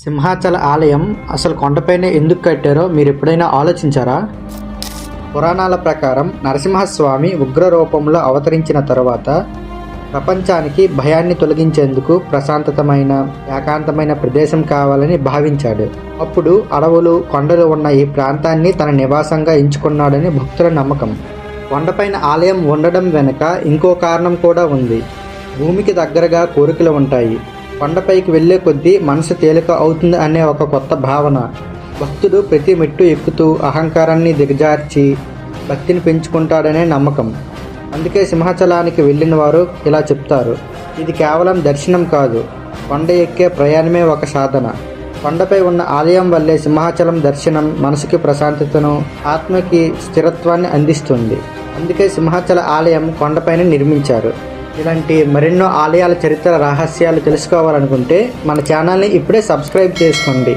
సింహాచల ఆలయం అసలు కొండపైనే ఎందుకు కట్టారో మీరు ఎప్పుడైనా ఆలోచించారా? పురాణాల ప్రకారం నరసింహస్వామి ఉగ్ర రూపంలో అవతరించిన తరువాత ప్రపంచానికి భయాన్ని తొలగించేందుకు ప్రశాంతమైన ఏకాంతమైన ప్రదేశం కావాలని భావించాడు. అప్పుడు అడవులు కొండలు ఉన్న ఈ ప్రాంతాన్ని తన నివాసంగా ఎంచుకున్నాడని భక్తుల నమ్మకం. కొండపైన ఆలయం ఉండడం వెనుక ఇంకో కారణం కూడా ఉంది. భూమికి దగ్గరగా కోరికలు ఉంటాయి. కొండపైకి వెళ్లే కొద్దీ మనసు తేలిక అవుతుంది అనే ఒక కొత్త భావన. భక్తుడు ప్రతి మెట్టు ఎక్కుతూ అహంకారాన్ని దిగజార్చి భక్తిని పెంచుకుంటాడనే నమ్మకం. అందుకే సింహాచలానికి వెళ్ళిన వారు ఇలా చెప్తారు, ఇది కేవలం దర్శనం కాదు, కొండ ఎక్కే ప్రయాణమే ఒక సాధన. కొండపై ఉన్న ఆలయం వల్లే సింహాచలం దర్శనం మనసుకి ప్రశాంతతను, ఆత్మకి స్థిరత్వాన్ని అందిస్తుంది. అందుకే సింహాచల ఆలయం కొండపైన నిర్మించారు. ఇలాంటి మరెన్నో ఆలయాల చరిత్ర రహస్యాలు తెలుసుకోవాలనుకుంటే మన ఛానల్ని ఇప్పుడే సబ్స్క్రైబ్ చేసుకోండి.